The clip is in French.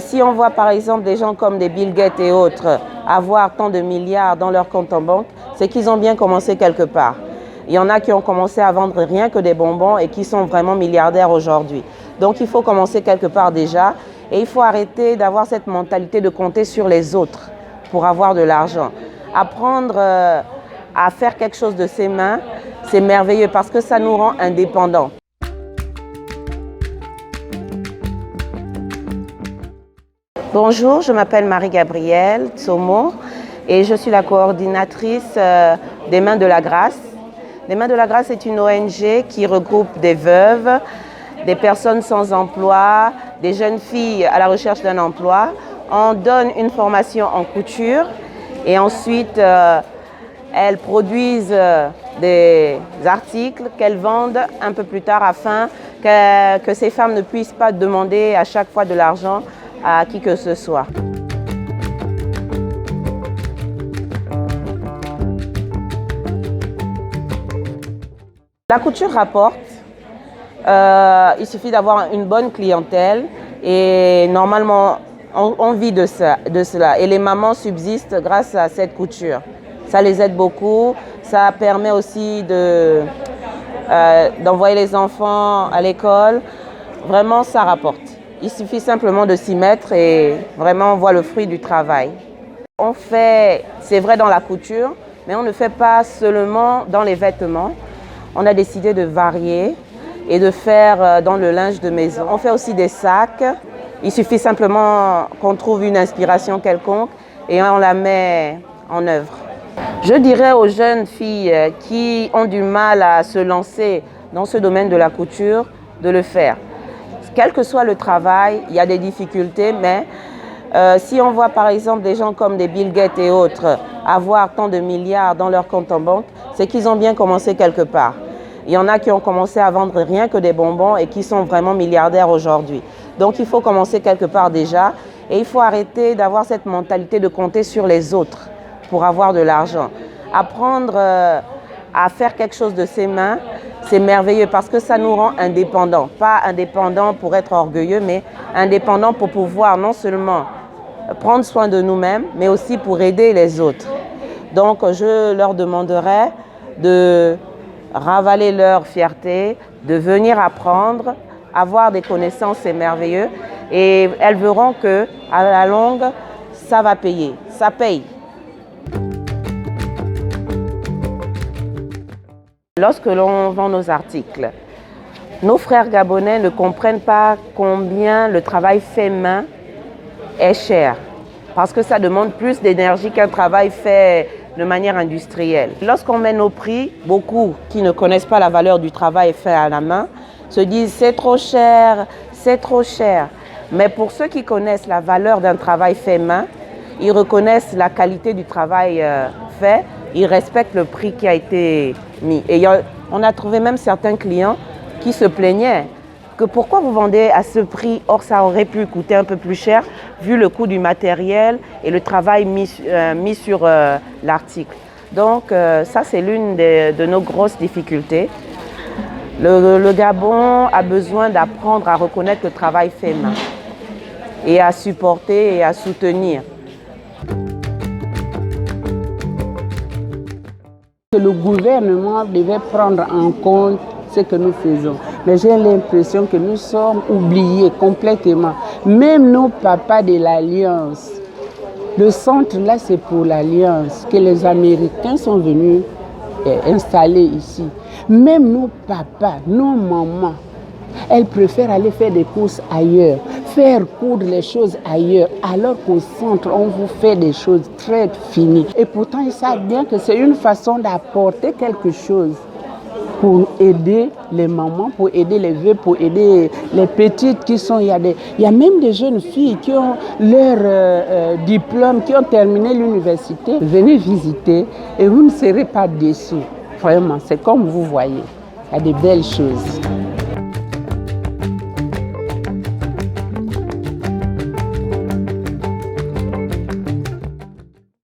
Si on voit par exemple des gens comme des Bill Gates et autres avoir tant de milliards dans leur compte en banque, c'est qu'ils ont bien commencé quelque part. Il y en a qui ont commencé à vendre rien que des bonbons et qui sont vraiment milliardaires aujourd'hui. Donc il faut commencer quelque part déjà et il faut arrêter d'avoir cette mentalité de compter sur les autres pour avoir de l'argent. Apprendre à faire quelque chose de ses mains, c'est merveilleux parce que ça nous rend indépendants. Bonjour, je m'appelle Marie-Gabrielle Tsomo et je suis la coordinatrice des Mains de la Grâce. Les Mains de la Grâce est une ONG qui regroupe des veuves, des personnes sans emploi, des jeunes filles à la recherche d'un emploi. On donne une formation en couture et ensuite elles produisent des articles qu'elles vendent un peu plus tard afin que ces femmes ne puissent pas demander à chaque fois de l'argent à qui que ce soit. La couture rapporte, il suffit d'avoir une bonne clientèle et normalement on vit de cela et les mamans subsistent grâce à cette couture. Ça les aide beaucoup, ça permet aussi d'envoyer les enfants à l'école, vraiment ça rapporte. Il suffit simplement de s'y mettre et vraiment on voit le fruit du travail. On fait, c'est vrai dans la couture, mais on ne fait pas seulement dans les vêtements. On a décidé de varier et de faire dans le linge de maison. On fait aussi des sacs. Il suffit simplement qu'on trouve une inspiration quelconque et on la met en œuvre. Je dirais aux jeunes filles qui ont du mal à se lancer dans ce domaine de la couture de le faire. Quel que soit le travail, il y a des difficultés, mais si on voit par exemple des gens comme des Bill Gates et autres avoir tant de milliards dans leur compte en banque, c'est qu'ils ont bien commencé quelque part. Il y en a qui ont commencé à vendre rien que des bonbons et qui sont vraiment milliardaires aujourd'hui. Donc il faut commencer quelque part déjà et il faut arrêter d'avoir cette mentalité de compter sur les autres pour avoir de l'argent. Apprendre à faire quelque chose de ses mains, c'est merveilleux parce que ça nous rend indépendants. Pas indépendants pour être orgueilleux, mais indépendants pour pouvoir non seulement prendre soin de nous-mêmes, mais aussi pour aider les autres. Donc je leur demanderai de ravaler leur fierté, de venir apprendre, avoir des connaissances, c'est merveilleux. Et elles verront qu'à la longue, ça va payer, ça paye. Lorsque l'on vend nos articles, nos frères gabonais ne comprennent pas combien le travail fait main est cher. Parce que ça demande plus d'énergie qu'un travail fait de manière industrielle. Lorsqu'on met nos prix, beaucoup qui ne connaissent pas la valeur du travail fait à la main se disent c'est trop cher, c'est trop cher. Mais pour ceux qui connaissent la valeur d'un travail fait main, ils reconnaissent la qualité du travail fait, ils respectent le prix qui a été mis. Et on a trouvé même certains clients qui se plaignaient que pourquoi vous vendez à ce prix, or ça aurait pu coûter un peu plus cher vu le coût du matériel et le travail mis sur l'article. Donc ça c'est l'une de nos grosses difficultés. Le Gabon a besoin d'apprendre à reconnaître le travail fait main et à supporter et à soutenir. Le gouvernement devait prendre en compte ce que nous faisons. Mais j'ai l'impression que nous sommes oubliés complètement. Même nos papas de l'Alliance. Le centre là, c'est pour l'Alliance que les Américains sont venus installer ici. Même nos papas, nos mamans, elles préfèrent aller faire des courses ailleurs, faire coudre les choses ailleurs, alors qu'au centre, on vous fait des choses très finies. Et pourtant, ils savent bien que c'est une façon d'apporter quelque chose pour aider les mamans, pour aider les veuves, pour aider les petites qui sont... Il y a même des jeunes filles qui ont leur diplôme, qui ont terminé l'université. Venez visiter et vous ne serez pas déçus. Vraiment, c'est comme vous voyez, il y a des belles choses.